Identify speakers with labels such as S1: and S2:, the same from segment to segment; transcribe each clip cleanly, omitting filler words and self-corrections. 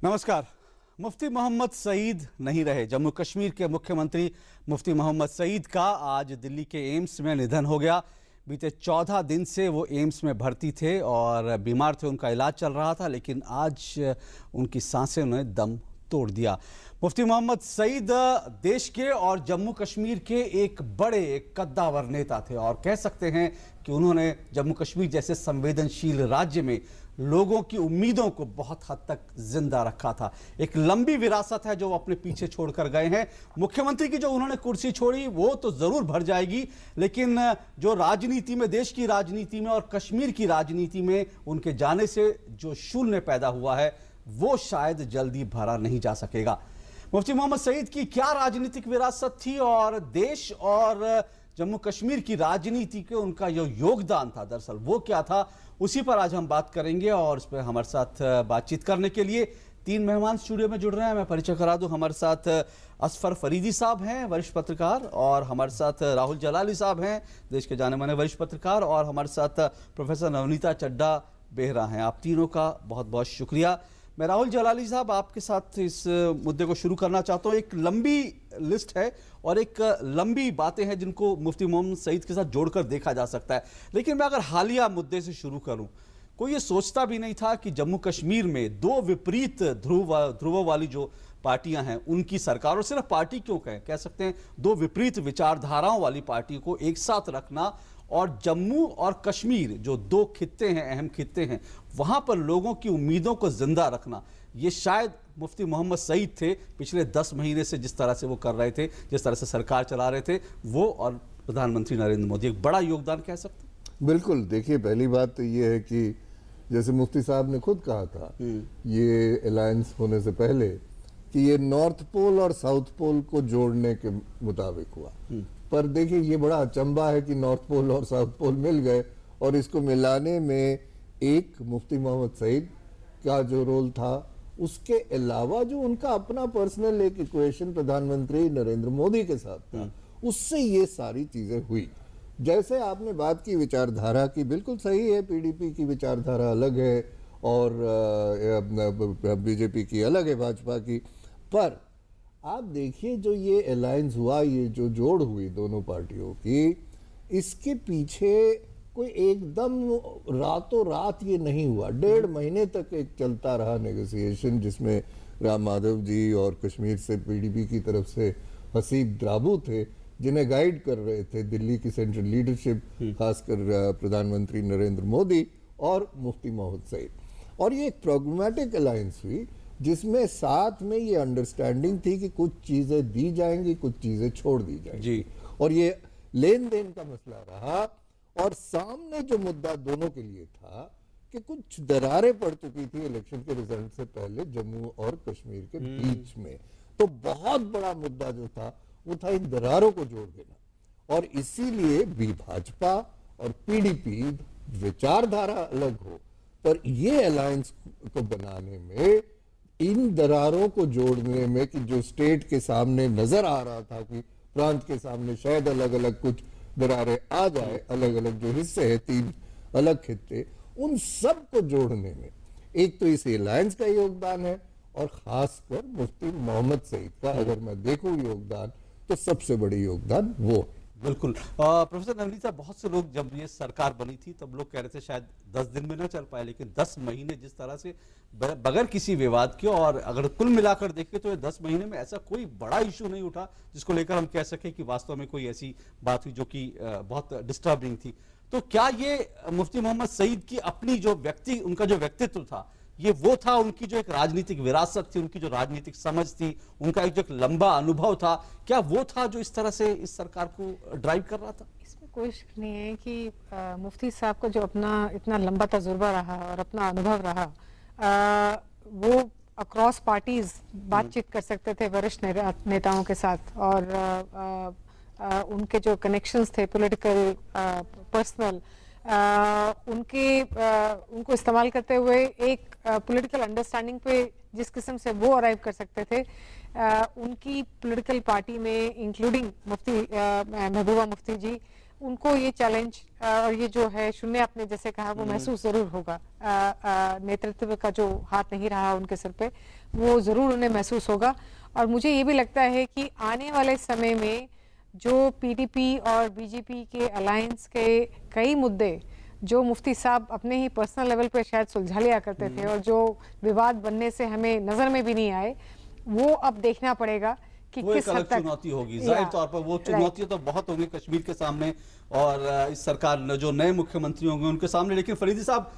S1: नमस्कार। मुफ्ती मोहम्मद सईद नहीं रहे। जम्मू कश्मीर के मुख्यमंत्री मुफ्ती मोहम्मद सईद का आज दिल्ली के एम्स में निधन हो गया। बीते 14 दिन से वो एम्स में भर्ती थे और बीमार थे, उनका इलाज चल रहा था, लेकिन आज उनकी सांसें ने दम तोड़ दिया। मुफ्ती मोहम्मद सईद देश के और जम्मू कश्मीर के एक बड़े कद्दावर नेता थे और कह सकते हैं कि उन्होंने जम्मू कश्मीर जैसे संवेदनशील राज्य में लोगों की उम्मीदों को बहुत हद तक जिंदा रखा था। एक लंबी विरासत है जो वो अपने पीछे छोड़कर गए हैं। मुख्यमंत्री की जो उन्होंने कुर्सी छोड़ी वो तो जरूर भर जाएगी, लेकिन जो राजनीति में, देश की राजनीति में और कश्मीर की राजनीति में उनके जाने से जो शून्य पैदा हुआ है वो शायद जल्दी भरा नहीं जा सकेगा। मुफ्ती मोहम्मद सईद की क्या राजनीतिक विरासत थी और देश और जम्मू कश्मीर की राजनीति के उनका जो योगदान था, दरअसल वो क्या था, उसी पर आज हम बात करेंगे। और इस पर हमारे साथ बातचीत करने के लिए 3 मेहमान स्टूडियो में जुड़ रहे हैं। मैं परिचय करा दूं, हमारे साथ असफर फरीदी साहब हैं, वरिष्ठ पत्रकार, और हमारे साथ राहुल जलाली साहब हैं, देश के जाने माने वरिष्ठ पत्रकार, और हमारे साथ प्रोफेसर नवनीता चड्ढा बेहरा हैं। आप तीनों का बहुत बहुत शुक्रिया। मैं राहुल जलाली साहब आपके साथ इस मुद्दे को शुरू करना चाहता हूँ। एक लंबी लिस्ट है और एक लंबी बातें हैं जिनको मुफ्ती मोहम्मद सईद के साथ जोड़कर देखा जा सकता है, लेकिन मैं अगर हालिया मुद्दे से शुरू करूं, कोई ये सोचता भी नहीं था कि जम्मू कश्मीर में 2 विपरीत ध्रुवों वाली जो पार्टियां हैं उनकी सरकार, और सिर्फ पार्टी क्यों कह सकते हैं 2 विपरीत विचारधाराओं वाली पार्टी को एक साथ रखना और जम्मू और कश्मीर जो 2 खित्ते हैं, अहम खित्ते हैं, वहां पर लोगों की उम्मीदों को जिंदा रखना, ये शायद मुफ्ती मोहम्मद सईद थे पिछले 10 महीने से जिस तरह से वो कर रहे थे, जिस तरह से सरकार चला रहे थे, वो और प्रधानमंत्री नरेंद्र मोदी एक बड़ा योगदान कह सकते हैं।
S2: बिल्कुल। देखिए, पहली बात तो ये है कि जैसे मुफ्ती साहब ने खुद कहा था ये अलायंस होने से पहले कि ये नॉर्थ पोल और साउथ पोल को जोड़ने के मुताबिक हुआ, पर देखिए ये बड़ा अचंबा है कि नॉर्थ पोल और साउथ पोल मिल गए और इसको मिलाने में एक मुफ्ती मोहम्मद सईद का जो रोल था, उसके अलावा जो उनका अपना पर्सनल एक इक्वेशन प्रधानमंत्री नरेंद्र मोदी के साथ था, उससे ये सारी चीजें हुई। जैसे आपने बात की विचारधारा की, बिल्कुल सही है, पीडीपी की विचारधारा अलग है और बीजेपी की अलग है, भाजपा की, पर आप देखिए जो ये अलायंस हुआ, ये जो जोड़ हुई दोनों पार्टियों की, इसके पीछे कोई एकदम रातों रात ये नहीं हुआ। 1.5 महीने तक एक चलता रहा नेगोशिएशन, जिसमें राम माधव जी और कश्मीर से पीडीपी की तरफ से हसीब द्राबू थे जिन्हें गाइड कर रहे थे दिल्ली की सेंट्रल लीडरशिप, खासकर प्रधानमंत्री नरेंद्र मोदी और मुफ्ती मोहम्मद सईद। और ये एक प्रोग्रामेटिक अलायंस हुई जिसमें साथ में ये अंडरस्टैंडिंग थी कि कुछ चीजें दी जाएंगी, कुछ चीजें छोड़ दी जाएंगी, और ये लेन देन का मसला रहा। और सामने जो मुद्दा दोनों के लिए था कि कुछ दरारें पड़ चुकी थी इलेक्शन के रिजल्ट से पहले जम्मू और कश्मीर के बीच में, तो बहुत बड़ा मुद्दा जो था वो था इन दरारों को जोड़ देना। और इसीलिए भी भाजपा और पीडीपी विचारधारा अलग हो, पर ये अलायंस को बनाने में, इन दरारों को जोड़ने में, कि जो स्टेट के सामने नजर आ रहा था कि प्रांत के सामने शायद अलग अलग कुछ दरारें आ जाए, अलग अलग जो हिस्से हैं, 3 अलग खित्ते, उन सब को जोड़ने में एक तो इस अलायंस का योगदान है और खासकर मुफ्ती मोहम्मद सईद का अगर मैं देखूं योगदान, तो सबसे बड़ी योगदान वो।
S1: बिल्कुल। प्रोफेसर नवनीत साहब, बहुत से लोग जब ये सरकार बनी थी तब लोग कह रहे थे शायद 10 दिन में ना चल पाए, लेकिन 10 महीने जिस तरह से बगैर किसी विवाद के, और अगर कुल मिलाकर देखें तो ये 10 महीने में ऐसा कोई बड़ा इशू नहीं उठा जिसको लेकर हम कह सके कि वास्तव में कोई ऐसी बात हुई जो कि बहुत डिस्टर्बिंग थी। तो क्या ये मुफ्ती मोहम्मद सईद की अपनी जो उनका जो व्यक्तित्व था, ये वो था, उनकी जो एक राजनीतिक विरासत थी, उनकी जो राजनीतिक समझ थी, उनका एक जो लंबा अनुभव था, क्या वो था जो इस तरह से इस सरकार को ड्राइव कर रहा था?
S3: इसमें कोई शक नहीं है कि मुफ्ती साहब को जो अपना इतना लंबा तजुर्बा रहा और अपना अनुभव रहा, वो अक्रॉस पार्टीज बातचीत कर सकते थे वरिष्ठ नेताओं के साथ, और उनके जो कनेक्शंस थे पॉलिटिकल, पर्सनल, उनको इस्तेमाल करते हुए एक पॉलिटिकल अंडरस्टैंडिंग पे जिस किस्म से वो अराइव कर सकते थे, उनकी पॉलिटिकल पार्टी में इंक्लूडिंग मुफ्ती महबूबा मुफ्ती जी, उनको ये चैलेंज और ये जो है शून्य आपने जैसे कहा वो महसूस जरूर होगा। नेतृत्व का जो हाथ नहीं रहा उनके सिर पे वो जरूर उन्हें महसूस होगा। और मुझे ये भी लगता है कि आने वाले समय में जो पीडीपी और बीजेपी के अलायंस के कई मुद्दे जो मुफ्ती साहब अपने ही पर्सनल लेवल पे शायद सुलझा लिया करते थे और जो विवाद बनने से हमें नजर में भी नहीं आए, वो अब देखना पड़ेगा कि
S1: वो
S3: किस
S1: एक
S3: हद
S1: अलग
S3: तक
S1: चुनौती होगी जाहिर तौर पर। वो चुनौतियां तो बहुत होंगी कश्मीर के सामने और इस सरकार ने जो नए मुख्यमंत्री होंगे उनके सामने। लेकिन फरीदी साहब,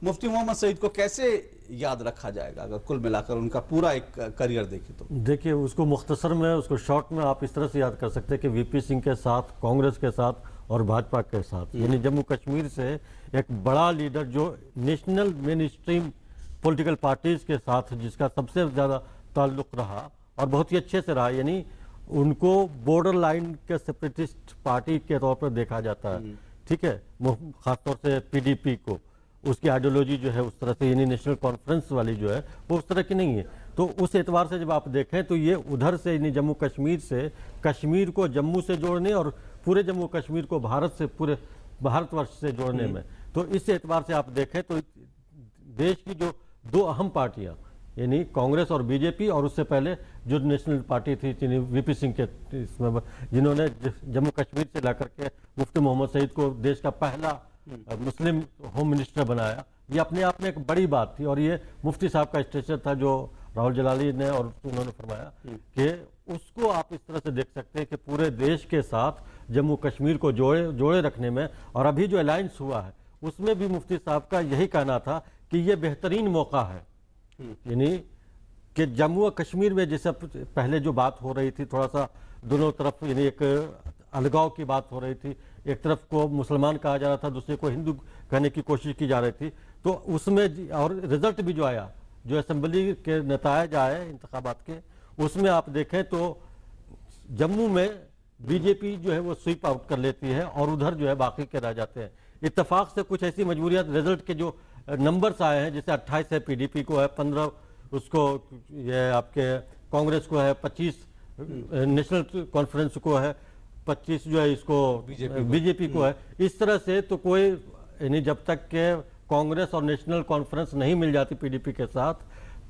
S1: मुफ्ती मोहम्मद सईद को कैसे याद रखा जाएगा अगर कुल मिलाकर उनका पूरा एक करियर देखें तो?
S4: देखिए, उसको मुख्तसर में, उसको शॉर्ट में आप इस तरह से याद कर सकते हैं कि वीपी सिंह के साथ, कांग्रेस के साथ और भाजपा के साथ, यानी जम्मू कश्मीर से एक बड़ा लीडर जो national main stream political parties के साथ जिसका सबसे ज़्यादा ताल्लुक रहा और बहुत ही अच्छे से रहा, यानी उनको बॉर्डर लाइन के सेपरेटिस्ट पार्टी के तौर पर देखा जाता है, ठीक है, खासतौर से पीडीपी को उसकी आइडियोलॉजी जो है उस तरह से, यानी नेशनल कॉन्फ्रेंस वाली जो है वो उस तरह की नहीं है। तो उस एतबार से जब आप देखें तो ये उधर से, यानी जम्मू कश्मीर से कश्मीर को जम्मू से जोड़ने और पूरे जम्मू कश्मीर को भारत से, पूरे भारतवर्ष से जोड़ने में, तो इस एतबार से आप देखें तो देश की जो दो अहम पार्टियां, यानी कांग्रेस और बीजेपी, और उससे पहले जो नेशनल पार्टी थी वीपी सिंह के इसमें, जिन्होंने जम्मू कश्मीर से लाकर के मुफ्ती मोहम्मद सईद को देश का पहला मुस्लिम होम मिनिस्टर बनाया, ये अपने आप में एक बड़ी बात थी। और ये मुफ्ती साहब का स्टेचर था जो राहुल जलाली ने और उन्होंने फरमाया कि उसको आप इस तरह से देख सकते हैं कि पूरे देश के साथ जम्मू कश्मीर को जोड़े रखने में, और अभी जो अलायंस हुआ है उसमें भी मुफ्ती साहब का यही कहना था कि ये बेहतरीन मौका है, यानी कि जम्मू और कश्मीर में जैसे पहले जो बात हो रही थी, थोड़ा सा दोनों तरफ यानी एक अलगाव की बात हो रही थी, एक तरफ को मुसलमान कहा जा रहा था, दूसरे को हिंदू कहने की कोशिश की जा रही थी, तो उसमें और रिजल्ट भी जो आया, जो असेंबली के नतायज आए इंतखाबात के, उसमें आप देखें तो जम्मू में बीजेपी जो है वो स्वीप आउट कर लेती है और उधर जो है बाकी के रह जाते हैं। इत्तेफाक से कुछ ऐसी मजबूरियां, रिजल्ट के जो नंबर्स आए हैं, जैसे 28 है पीडीपी को है, 15 उसको ये आपके कांग्रेस को है, 25 नेशनल कॉन्फ्रेंस को है, 25 जो है इसको बीजेपी को है। इस तरह से तो कोई, यानी जब तक के कांग्रेस और नेशनल कॉन्फ्रेंस नहीं मिल जाती पीडीपी के साथ,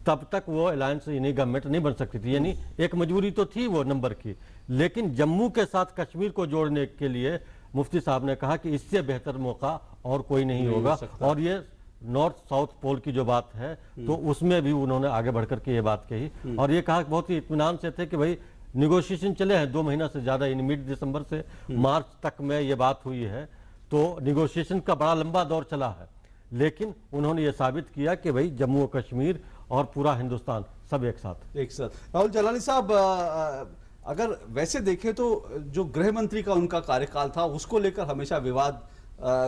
S4: तब तक वो अलायंस यानी गवर्नमेंट नहीं बन सकती थी, यानी एक मजबूरी तो थी वो नंबर की। लेकिन जम्मू के साथ कश्मीर को जोड़ने के लिए मुफ्ती साहब ने कहा कि इससे बेहतर मौका और कोई नहीं होगा। और ये नॉर्थ साउथ पोल की जो बात है तो उसमें भी उन्होंने आगे बढ़कर के ये बात कही और ये कहा बहुत ही इत्मीनान से थे कि भाई निगोशिएशन चले हैं 2 महीना से ज़्यादा, यानी मिड दिसंबर से मार्च तक में ये बात हुई है, तो निगोशिएशन का बड़ा लंबा दौर चला है। लेकिन उन्होंने ये साबित किया कि भाई जम्मू और कश्मीर और पूरा हिंदुस्तान सब एक साथ।
S1: राहुल जलाली साहब, अगर वैसे देखें तो जो गृह मंत्री का उनका कार्यकाल था उसको लेकर हमेशा विवाद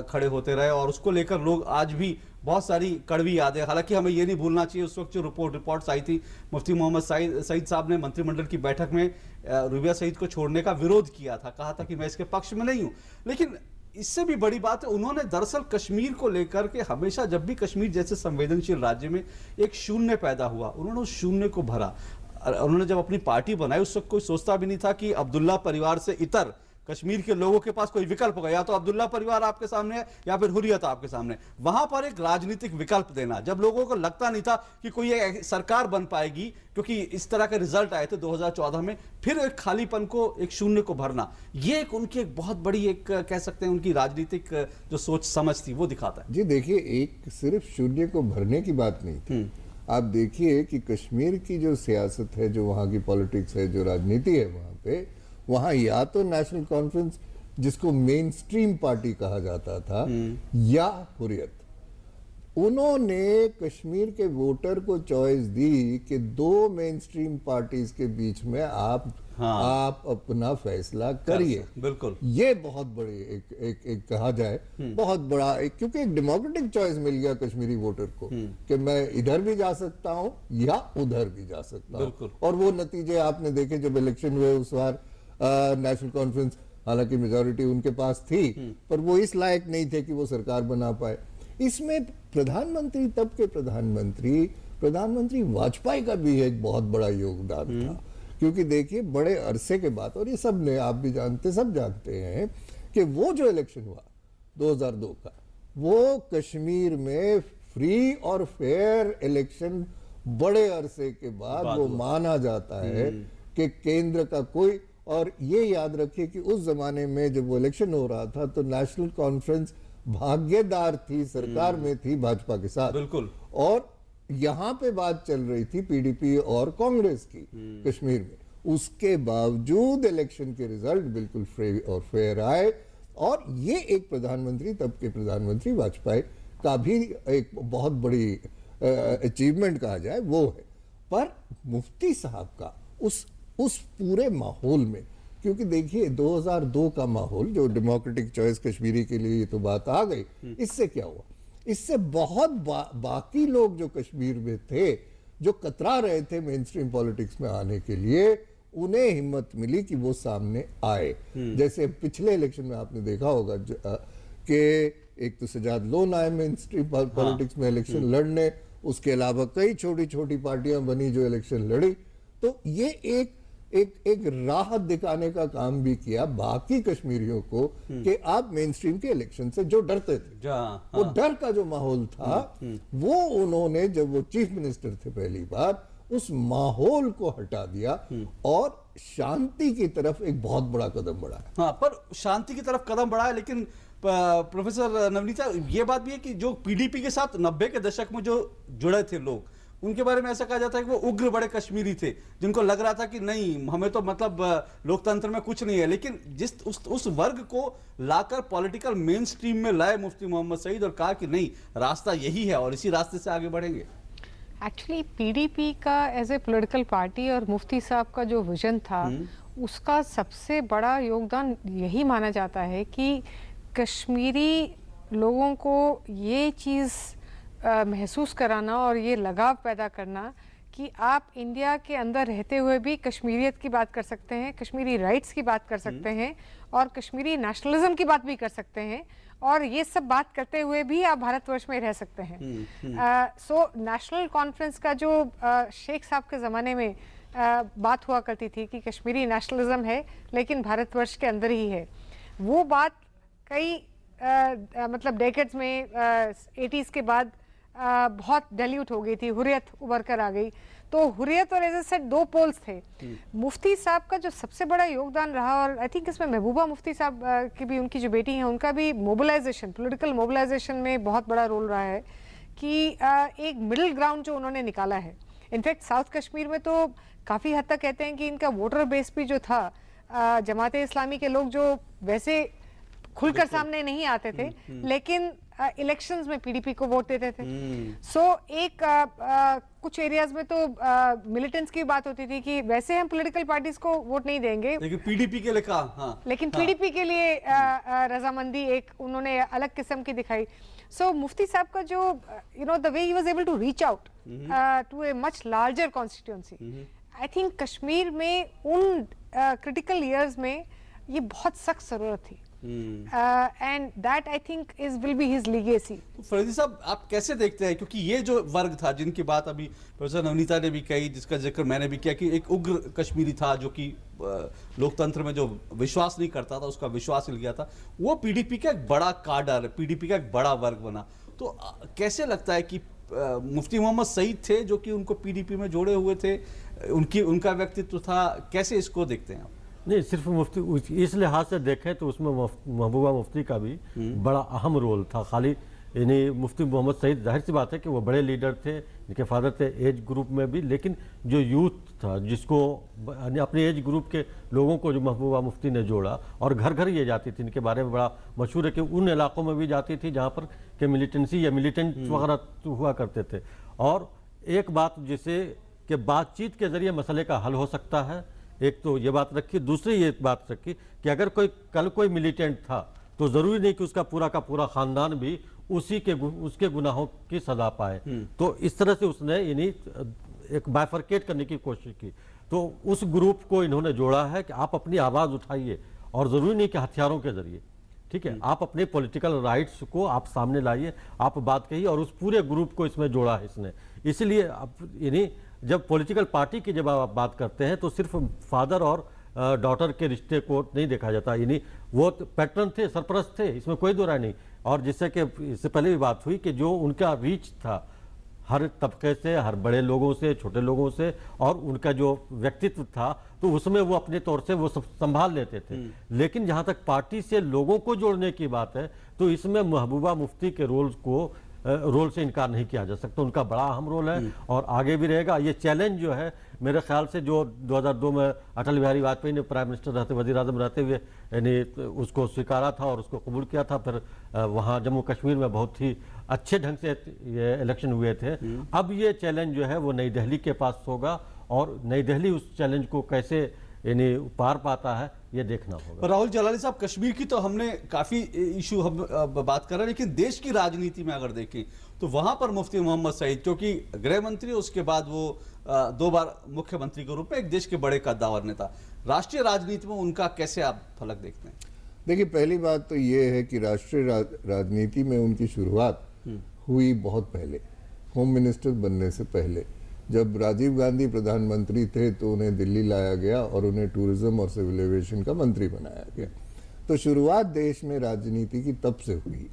S1: खड़े होते रहे और उसको लेकर लोग आज भी बहुत सारी कड़वी यादें, हालांकि हमें ये नहीं भूलना चाहिए उस वक्त जो रिपोर्ट्स आई थी, मुफ्ती मोहम्मद सईद साहब ने मंत्रिमंडल की बैठक में रूबिया सईद को छोड़ने का विरोध किया था, कहा था कि मैं इसके पक्ष में नहीं हूं। लेकिन इससे भी बड़ी बात है, उन्होंने दरअसल कश्मीर को लेकर के हमेशा, जब भी कश्मीर जैसे संवेदनशील राज्य में एक शून्य पैदा हुआ, उन्होंने उस शून्य को भरा। उन्होंने जब अपनी पार्टी बनाई उस वक्त कोई सोचता भी नहीं था कि अब्दुल्ला परिवार से इतर कश्मीर के लोगों के पास कोई विकल्प होगा, या तो अब्दुल्ला परिवार आपके सामने है या फिर हुर्रियत आपके सामने। वहां पर एक राजनीतिक विकल्प देना, जब लोगों को लगता नहीं था कि कोई एक सरकार बन पाएगी, क्योंकि इस तरह के रिजल्ट आए थे 2014 में, फिर एक खालीपन को, एक शून्य को भरना, ये एक उनकी एक बहुत बड़ी एक कह सकते हैं उनकी राजनीतिक जो सोच समझ थी वो दिखाता है।
S2: जी देखिए, एक सिर्फ शून्य को भरने की बात नहीं थी। आप देखिए कि कश्मीर की जो सियासत है, जो वहाँ की पॉलिटिक्स है, जो राजनीति है वहाँ पे, वहाँ या तो नेशनल कॉन्फ्रेंस जिसको मेन स्ट्रीम पार्टी कहा जाता था, या हुर्रियत। उन्होंने कश्मीर के वोटर को चॉइस दी कि 2 मेन स्ट्रीम पार्टीज के बीच में आप अपना फैसला करिए।
S1: बिल्कुल,
S2: ये बहुत बड़ी एक कहा जाए बहुत बड़ा क्योंकि एक डेमोक्रेटिक चॉइस मिल गया कश्मीरी वोटर को कि मैं इधर भी जा सकता हूं या उधर भी जा सकता हूं। और वो नतीजे आपने देखे जब इलेक्शन हुए उस बार नेशनल कॉन्फ्रेंस, हालांकि मेजॉरिटी उनके पास थी, पर वो इस लायक नहीं थे कि वो सरकार बना पाए। इसमें प्रधानमंत्री, तब के प्रधानमंत्री वाजपेयी का भी एक बहुत बड़ा योगदान था, क्योंकि देखिए बड़े अरसे के बाद, और ये सब ने, आप भी जानते, सब जानते हैं कि वो जो इलेक्शन हुआ 2002 का, वो कश्मीर में फ्री और फेयर इलेक्शन बड़े अरसे के बाद वो माना जाता है कि केंद्र का कोई, और ये याद रखिए कि उस जमाने में जब वो इलेक्शन हो रहा था तो नेशनल कॉन्फ्रेंस भागीदार थी, सरकार में थी भाजपा के साथ,
S1: बिल्कुल,
S2: और यहां पे बात चल रही थी पीडीपी और कांग्रेस की कश्मीर में। उसके बावजूद इलेक्शन के रिजल्ट बिल्कुल फ्री और फेयर आए, और ये एक प्रधानमंत्री, तब के प्रधानमंत्री वाजपेयी का भी एक बहुत बड़ी अचीवमेंट कहा जाए वो है। पर मुफ्ती साहब का उस पूरे माहौल में, क्योंकि देखिए 2002 का माहौल जो डेमोक्रेटिक चॉइस कश्मीरी के लिए, ये तो बात आ गई, इससे क्या हुआ, इससे बहुत बाकी लोग जो कश्मीर में थे, जो कतरा रहे थे मेन स्ट्रीम पॉलिटिक्स में आने के लिए, उन्हें हिम्मत मिली कि वो सामने आए। जैसे पिछले इलेक्शन में आपने देखा होगा कि एक तो सजाद लोन आए मेन स्ट्रीम पॉलिटिक्स में इलेक्शन लड़ने, उसके अलावा कई छोटी छोटी पार्टियां बनी जो इलेक्शन लड़ी। तो ये एक राहत दिखाने का काम भी किया बाकी कश्मीरियों को कि आप मेन स्ट्रीम के इलेक्शन से जो डरते थे, वो डर का जो माहौल था, वो उन्होंने, जब वो चीफ मिनिस्टर थे पहली बार, उस माहौल को हटा दिया और शांति की तरफ एक बहुत बड़ा कदम बढ़ाया।
S1: हाँ, पर शांति की तरफ कदम बढ़ा है, लेकिन प्रोफेसर नवनीता, ये बात भी है कि जो पीडीपी के साथ 90 के दशक में जो जुड़े थे लोग, उनके बारे में ऐसा कहा जाता है कि वो उग्र बड़े कश्मीरी थे, जिनको लग रहा था कि नहीं, हमें तो मतलब लोकतंत्र में कुछ नहीं है। लेकिन उस वर्ग को लाकर पॉलिटिकल मेन स्ट्रीम में लाए मुफ्ती मोहम्मद सईद, और कहा कि नहीं, रास्ता यही है और इसी रास्ते से आगे बढ़ेंगे।
S3: एक्चुअली पीडीपी का एज ए पॉलिटिकल पार्टी और मुफ्ती साहब का जो विजन था, उसका सबसे बड़ा योगदान यही माना जाता है कि कश्मीरी लोगों को ये चीज़ महसूस कराना और ये लगाव पैदा करना कि आप इंडिया के अंदर रहते हुए भी कश्मीरियत की बात कर सकते हैं, कश्मीरी राइट्स की बात कर सकते हैं, और कश्मीरी नेशनलिज्म की बात भी कर सकते हैं, और ये सब बात करते हुए भी आप भारतवर्ष में रह सकते हैं। सो नेशनल कॉन्फ्रेंस का जो शेख साहब के ज़माने में बात हुआ करती थी कि कश्मीरी नेशनलिज्म है लेकिन भारतवर्ष के अंदर ही है, वो बात कई मतलब डेकेड्स में 80s के बाद बहुत डाइल्यूट हो गई थी, हुर्रियत उभर कर आ गई। तो हुर्रियत और एज ए सेट दो पोल्स थे। मुफ्ती साहब का जो सबसे बड़ा योगदान रहा, और आई थिंक इसमें महबूबा मुफ्ती साहब की भी, उनकी जो बेटी हैं, उनका भी मोबिलाइजेशन, पॉलिटिकल मोबिलाइजेशन में बहुत बड़ा रोल रहा है कि एक मिडिल ग्राउंड जो उन्होंने निकाला है। इनफैक्ट साउथ कश्मीर में तो काफ़ी हद तक कहते हैं कि इनका वोटर बेस भी जो था, जमात इस्लामी के लोग जो वैसे खुलकर सामने नहीं आते थे, लेकिन इलेक्शंस में पीडीपी को वोट देते थे। सो एक कुछ एरियाज में तो मिलिटेंट्स की बात होती थी कि वैसे हम पॉलिटिकल पार्टीज को वोट नहीं देंगे,
S1: लेकिन पीडीपी के लिए कहा, हाँ,
S3: लेकिन पीडीपी के लिए रजामंदी एक उन्होंने अलग किस्म की दिखाई। सो मुफ्ती साहब का जो the way he was able to reach out to a much larger constituency, I think Kashmir में उन क्रिटिकल ईयर्स में ये बहुत सख्त जरूरत थी। And that I think will be his legacy.
S1: Faridi साहब, आप कैसे देखते हैं, क्योंकि ये जो वर्ग था जिनकी बात अभी प्रोफेसर नवनीता ने भी कही, जिसका जिक्र मैंने भी किया, कि एक उग्र कश्मीरी था जो कि लोकतंत्र में जो विश्वास नहीं करता था, उसका विश्वास हिल गया था, वो पीडीपी का एक बड़ा काडर, पीडीपी का एक बड़ा वर्ग बना। तो कैसे लगता है कि मुफ्ती मोहम्मद सईद थे जो कि उनको पीडीपी में जोड़े हुए थे, उनका व्यक्तित्व था, कैसे इसको देखते हैं आप?
S4: नहीं, सिर्फ मुफ्ती इस लिहाज से देखें तो उसमें महबूबा मुफ्ती का भी बड़ा अहम रोल था। खाली यानी मुफ्ती मोहम्मद सईद, जाहिर सी बात है कि वो बड़े लीडर थे, इनके फादर थे एज ग्रुप में भी, लेकिन जो यूथ था, जिसको अपने एज ग्रुप के लोगों को जो महबूबा मुफ्ती ने जोड़ा, और घर घर ये जाती थी, इनके बारे में बड़ा मशहूर है कि उन इलाकों में भी जाती थी जहाँ पर के मिलिटेंसी या मिलिटेंट वगैरह हुआ करते थे। और एक बात जिसे कि बातचीत के जरिए मसले का हल हो सकता है, एक तो ये बात रखी, दूसरी ये बात रखी कि अगर कल कोई मिलिटेंट था तो जरूरी नहीं कि उसका पूरा का पूरा खानदान भी उसके गुनाहों की सजा पाए। तो इस तरह से उसने यानी एक बाइफरकेट करने की कोशिश की। तो उस ग्रुप को इन्होंने जोड़ा है कि आप अपनी आवाज़ उठाइए, और ज़रूरी नहीं कि हथियारों के जरिए, ठीक है, आप अपने पॉलिटिकल राइट्स को आप सामने लाइए, आप बात कहिए, और उस पूरे ग्रुप को इसमें जोड़ा है इसने। इसलिए यानी जब पॉलिटिकल पार्टी की जब आप बात करते हैं तो सिर्फ फादर और डॉटर के रिश्ते को नहीं देखा जाता। यानी वो पैटर्न थे, सरपरस्त थे, इसमें कोई दो राय नहीं। और जिससे कि इससे पहले भी बात हुई कि जो उनका रीच था हर तबके से, हर बड़े लोगों से, छोटे लोगों से, और उनका जो व्यक्तित्व था तो उसमें वो अपने तौर से वो सब संभाल लेते थे। लेकिन जहां तक पार्टी से लोगों को जोड़ने की बात है तो इसमें महबूबा मुफ्ती के रोल से इनकार नहीं किया जा सकता। उनका बड़ा अहम रोल है और आगे भी रहेगा। ये चैलेंज जो है मेरे ख्याल से जो 2002 में अटल बिहारी वाजपेयी ने प्राइम मिनिस्टर रहते, वजीर आजम रहते हुए यानी उसको स्वीकारा था और उसको कबूल किया था। फिर वहाँ जम्मू कश्मीर में बहुत ही अच्छे ढंग से ये इलेक्शन हुए थे। अब ये चैलेंज जो है वो नई दिल्ली के पास होगा और नई दिल्ली उस चैलेंज को कैसे यानी पार पाता है ये देखना होगा।
S1: राहुल जलाली साहब, कश्मीर की तो हमने काफी इशू हम बात कर रहे हैं, लेकिन देश की राजनीति में अगर देखें तो वहां पर मुफ्ती मोहम्मद सईद, क्योंकि गृह मंत्री उसके बाद वो 2 बार मुख्यमंत्री के रूप में एक देश के बड़े कद्दावर नेता, राष्ट्रीय राजनीति में उनका कैसे आप फलक देखते हैं?
S2: देखिए, पहली बात तो ये है कि राष्ट्रीय राजनीति में उनकी शुरुआत हुई बहुत पहले, होम मिनिस्टर बनने से पहले। जब राजीव गांधी प्रधानमंत्री थे तो उन्हें दिल्ली लाया गया और उन्हें टूरिज्म और सिविल एविएशन का मंत्री बनाया गया। तो शुरुआत देश में राजनीति की तब से हुई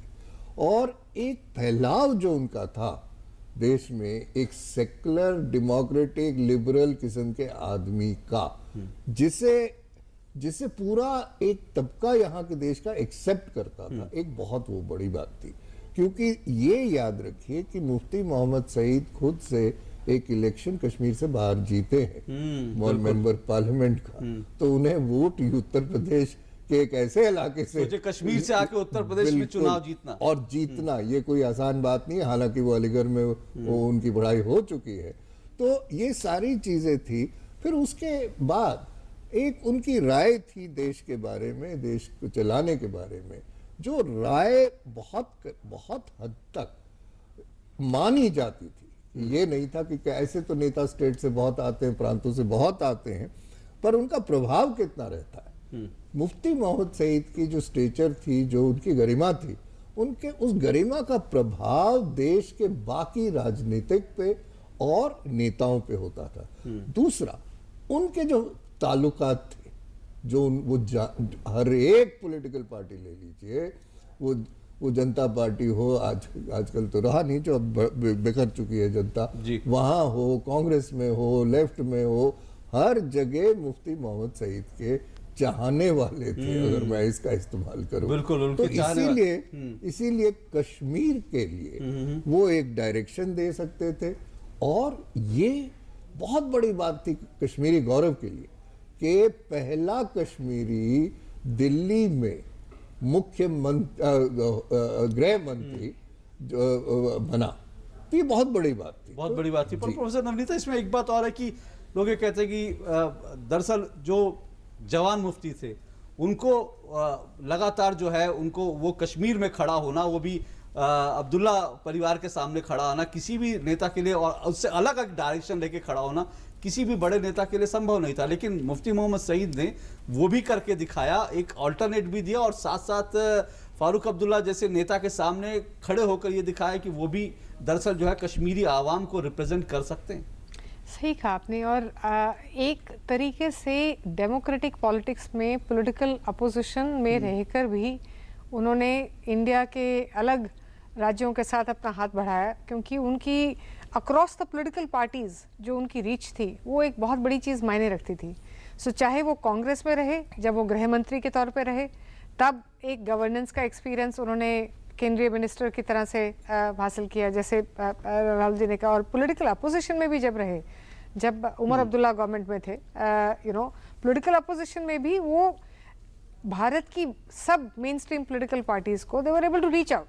S2: और एक फैलाव जो उनका था देश में, एक सेकुलर डेमोक्रेटिक लिबरल किस्म के आदमी का, जिसे पूरा एक तबका यहाँ के देश का एक्सेप्ट करता था, एक बहुत वो बड़ी बात थी। क्योंकि ये याद रखिए कि मुफ्ती मोहम्मद सईद खुद से एक इलेक्शन कश्मीर से बाहर जीते हैं, मेंबर पार्लियामेंट का, तो उन्हें वोट उत्तर प्रदेश के एक ऐसे इलाके से,
S1: कश्मीर से आके उत्तर प्रदेश में चुनाव जीतना
S2: ये कोई आसान बात नहीं है। हालांकि वो अलीगढ़ में वो उनकी पढ़ाई हो चुकी है। तो ये सारी चीजें थी। फिर उसके बाद एक उनकी राय थी देश के बारे में, देश को चलाने के बारे में, जो राय बहुत हद तक मानी जाती थी। ये नहीं था कि ऐसे तो नेता स्टेट से बहुत आते हैं, प्रांतों से बहुत आते हैं, पर उनका प्रभाव कितना रहता है। मुफ्ती मोहम्मद सईद की जो स्टेचर थी, जो उनकी गरिमा थी, उनके उस गरिमा का प्रभाव देश के बाकी राजनीतिक पे और नेताओं पे होता था। दूसरा, उनके जो ताल्लुकात थे, जो वो हर एक पॉलिटिकल पार्टी ले लीजिए, वो जनता पार्टी हो, आजकल तो रहा नहीं, जो अब बिखर चुकी है जनता, वहां हो, कांग्रेस में हो, लेफ्ट में हो, हर जगह मुफ्ती मोहम्मद सईद के चाहने वाले थे, अगर मैं इसका इस्तेमाल करूं।
S1: बिल्कुल,
S2: तो इसीलिए कश्मीर के लिए वो एक डायरेक्शन दे सकते थे। और ये बहुत बड़ी बात थी कश्मीरी गौरव के लिए कि पहला कश्मीरी दिल्ली में गृह मंत्री बना, तो ये बहुत बड़ी बात थी।
S1: बहुत बड़ी बात थी। पर प्रोफेसर नवनीता, इसमें एक बात और है कि लोग ये कहते हैं कि दरअसल जो जवान मुफ्ती थे उनको लगातार जो है उनको वो कश्मीर में खड़ा होना, वो भी अब्दुल्ला परिवार के सामने खड़ा होना किसी भी नेता के लिए, और उससे अलग एक डायरेक्शन लेके खड़ा होना किसी भी बड़े नेता के लिए संभव नहीं था। लेकिन मुफ्ती मोहम्मद सईद ने वो भी करके दिखाया, एक ऑल्टरनेट भी दिया और साथ साथ फारूक अब्दुल्ला जैसे नेता के सामने खड़े होकर ये दिखाया कि वो भी दरअसल जो है कश्मीरी आवाम को रिप्रेजेंट कर सकते हैं।
S3: सही कहा आपने। और एक तरीके से डेमोक्रेटिक पॉलिटिक्स में पॉलिटिकल अपोजिशन में रहकर भी उन्होंने इंडिया के अलग राज्यों के साथ अपना हाथ बढ़ाया, क्योंकि उनकी अक्रॉस द पॉलिटिकल पार्टीज जो उनकी रीच थी वो एक बहुत बड़ी चीज़ मायने रखती थी। सो चाहे वो कांग्रेस में रहे, जब वो गृह मंत्री के तौर पे रहे, तब एक गवर्नेंस का एक्सपीरियंस उन्होंने केंद्रीय मिनिस्टर की तरह से हासिल किया, जैसे राहुल जी ने कहा। और पॉलिटिकल अपोजिशन में भी जब रहे, जब उमर अब्दुल्ला गवर्नमेंट में थे, पॉलिटिकल अपोजिशन में भी वो भारत की सब मेन स्ट्रीम पॉलिटिकल पार्टीज को they were able to reach out.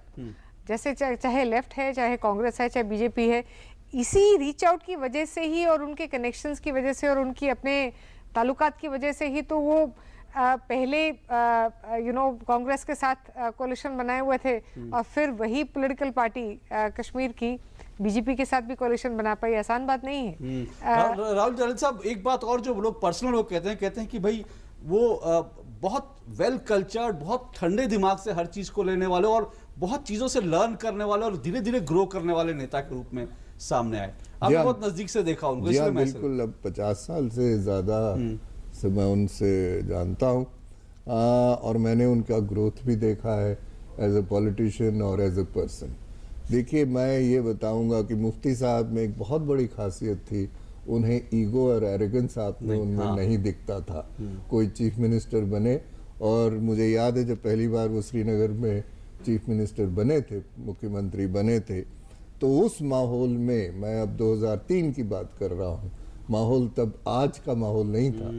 S3: जैसे चाहे लेफ्ट है, चाहे कांग्रेस है, चाहे बीजेपी है, इसी रीच आउट की वजह से ही और उनके कनेक्शंस की वजह से और उनकी अपने ताल्लुकात की वजह से ही तो वो पहले कांग्रेस के साथ कोalition बनाए हुए थे और फिर वही पॉलिटिकल पार्टी कश्मीर की बीजेपी के साथ भी कोalition बना पाई। आसान बात नहीं है।
S1: राहुल जलाली साहब, एक बात और जो लोग पर्सनल लोग कहते हैं कि भाई वो बहुत वेल कल्चर्ड, बहुत ठंडे दिमाग से हर चीज को लेने वाले और बहुत चीजों से लर्न करने वाले और धीरे धीरे ग्रो करने वाले नेता के रूप में सामने आए। आपने बहुत नजदीक से देखा उनको।
S2: जी हाँ, बिल्कुल। अब 50 साल से ज्यादा से मैं उनसे जानता हूँ और मैंने उनका ग्रोथ भी देखा है एज ए पॉलिटिशियन और एज ए पर्सन। देखिए, मैं ये बताऊंगा कि मुफ्ती साहब में एक बहुत बड़ी खासियत थी, उन्हें ईगो और एरोगेंस आप में उनमें नहीं दिखता था। कोई चीफ मिनिस्टर बने, और मुझे याद है जब पहली बार वो श्रीनगर में चीफ मिनिस्टर बने थे, मुख्यमंत्री बने थे, तो उस माहौल में, मैं अब 2003 की बात कर रहा हूँ, माहौल तब आज का माहौल नहीं था,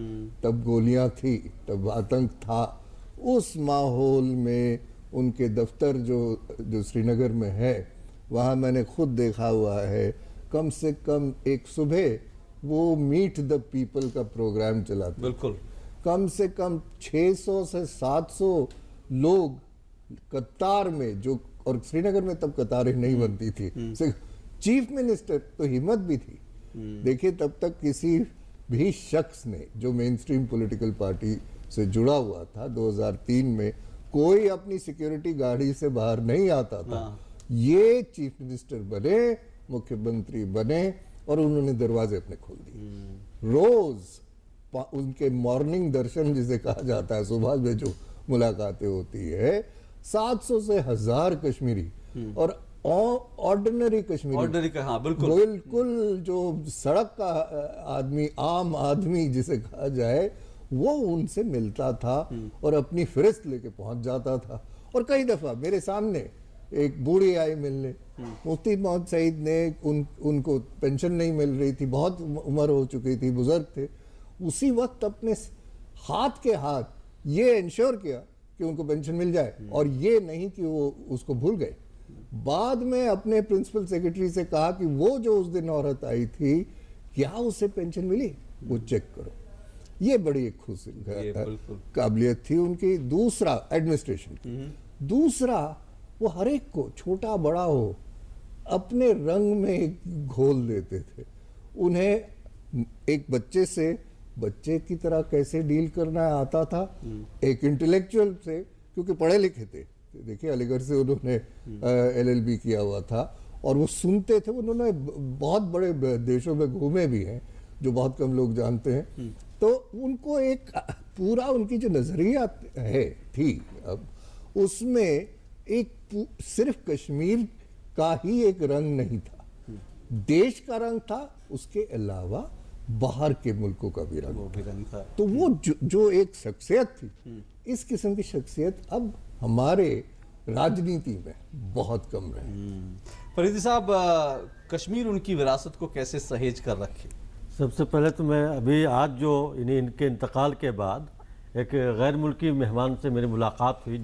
S2: तब गोलियां थी, तब आतंक था। उस माहौल में उनके दफ्तर जो श्रीनगर में है, वहाँ मैंने खुद देखा हुआ है, कम से कम एक सुबह वो मीट द पीपल का प्रोग्राम चलाते।
S1: बिल्कुल।
S2: कम से कम 600 से 700 लोग कतार में, जो, और श्रीनगर में तब कतारें नहीं बनती थी, चीफ मिनिस्टर तो हिम्मत भी थी। देखिए, तब तक किसी भी शख्स ने जो मेन स्ट्रीम पॉलिटिकल पार्टी से जुड़ा हुआ था 2003 में, कोई अपनी सिक्योरिटी गाड़ी से बाहर नहीं आता था। ये चीफ मिनिस्टर बने, मुख्यमंत्री बने, और उन्होंने दरवाजे अपने खोल दिए। रोज उनके मॉर्निंग दर्शन जिसे कहा जाता है, सुबह में जो मुलाकातें होती है, 700 से 1000 कश्मीरी, और ऑर्डिनरी कश्मीरी,
S1: हाँ, बिल्कुल
S2: बिल्कुल जो सड़क का आदमी, आम आदमी जिसे कहा जाए, वो उनसे मिलता था और अपनी फहरिस्त लेके पहुंच जाता था। और कई दफा मेरे सामने एक बूढ़ी आई मिलने, मुफ्ती मोहम्मद सईद ने उनको पेंशन नहीं मिल रही थी, बहुत उम्र हो चुकी थी, बुजुर्ग थे, उसी वक्त अपने हाथ के हाथ ये इंश्योर किया कि उनको पेंशन मिल जाए, और ये नहीं कि वो उसको भूल गए। बाद में अपने प्रिंसिपल सेक्रेटरी से कहा कि वो जो उस दिन औरत आई थी, क्या उसे पेंशन मिली, वो चेक करो। ये बड़ी एक खुशी काबिलियत थी उनकी। दूसरा, एडमिनिस्ट्रेशन की। दूसरा, वो हर एक को, छोटा बड़ा हो, अपने रंग में घोल देते थे। उन्हें एक बच्चे की तरह कैसे डील करना आता था, एक इंटेलेक्चुअल से, क्योंकि पढ़े लिखे थे। देखिए, अलीगढ़ से उन्होंने LLB किया हुआ था, और वो सुनते थे। उन्होंने बहुत बड़े देशों में घूमे भी हैं, जो बहुत कम लोग जानते हैं। तो उनको एक पूरा, उनकी जो नजरिया थी, अब उसमें एक सिर्फ कश्मीर का ही एक रंग नहीं था, देश का रंग था, उसके अलावा बाहर के मुल्कों का भी रंग था। तो वो जो एक शख्सियत थी, इस किस्म की शख्सियत अब हमारे राजनीति में बहुत कम रहे।
S1: फरीदी साहब, कश्मीर उनकी विरासत को कैसे सहेज कर रखे?
S4: सबसे पहले तो मैं अभी आज जो इनके इंतकाल के बाद एक गैर मुल्की मेहमान से मेरी मुलाकात हुई,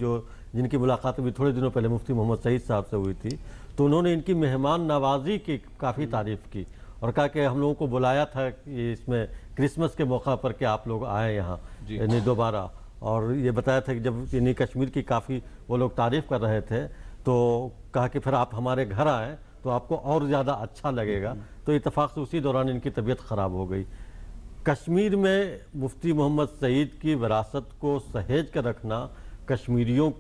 S4: जिनकी मुलाकात अभी थोड़े दिनों पहले मुफ्ती मोहम्मद सईद साहब से हुई थी, तो उन्होंने इनकी मेहमान नवाजी की काफ़ी तारीफ़ की और कहा कि हम लोगों को बुलाया था कि इसमें क्रिसमस के मौका पर कि आप लोग आए यहाँ यानी दोबारा, और ये बताया था कि जब यानी कश्मीर की काफ़ी वो लोग तारीफ़ कर रहे थे, तो कहा कि फिर आप हमारे घर आए तो आपको और ज़्यादा अच्छा लगेगा। तो इत्तेफाक से उसी दौरान इनकी तबीयत ख़राब हो गई। कश्मीर में मुफ्ती मोहम्मद सईद की विरासत को सहेज कर रखना कश्मीरियों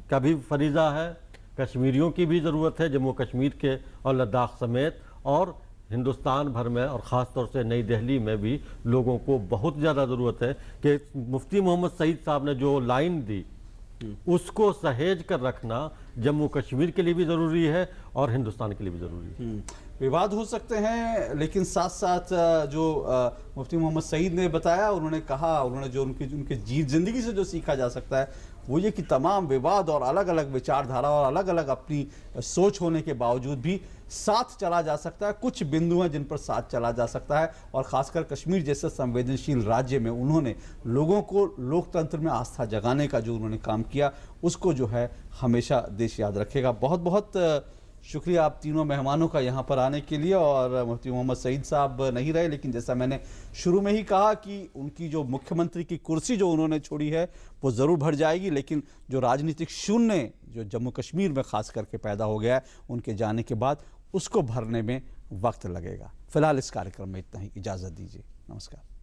S4: का भी फरीज़ा है, कश्मीरियों की भी ज़रूरत है, जम्मू कश्मीर के और लद्दाख समेत, और हिंदुस्तान भर में और ख़ास तौर से नई दिल्ली में भी लोगों को बहुत ज़्यादा ज़रूरत है कि मुफ्ती मोहम्मद सईद साहब ने जो लाइन दी उसको सहेज कर रखना जम्मू कश्मीर के लिए भी ज़रूरी है और हिंदुस्तान के लिए भी ज़रूरी है।
S1: विवाद हो सकते हैं, लेकिन साथ साथ जो मुफ्ती मोहम्मद सईद ने बताया, उन्होंने कहा, उन्होंने जो उनके ज़िंदगी से जो सीखा जा सकता है वो ये कि तमाम विवाद और अलग अलग विचारधारा और अलग अलग अपनी सोच होने के बावजूद भी साथ चला जा सकता है। कुछ बिंदु हैं जिन पर साथ चला जा सकता है, और ख़ासकर कश्मीर जैसे संवेदनशील राज्य में उन्होंने लोगों को लोकतंत्र में आस्था जगाने का जो उन्होंने काम किया, उसको जो है हमेशा देश याद रखेगा। बहुत बहुत शुक्रिया आप तीनों मेहमानों का यहाँ पर आने के लिए। और मुफ्ती मोहम्मद सईद साहब नहीं रहे, लेकिन जैसा मैंने शुरू में ही कहा कि उनकी जो मुख्यमंत्री की कुर्सी जो उन्होंने छोड़ी है वो ज़रूर भर जाएगी, लेकिन जो राजनीतिक शून्य जो जम्मू कश्मीर में खास करके पैदा हो गया है उनके जाने के बाद, उसको भरने में वक्त लगेगा। फिलहाल इस कार्यक्रम में इतना ही, इजाज़त दीजिए, नमस्कार।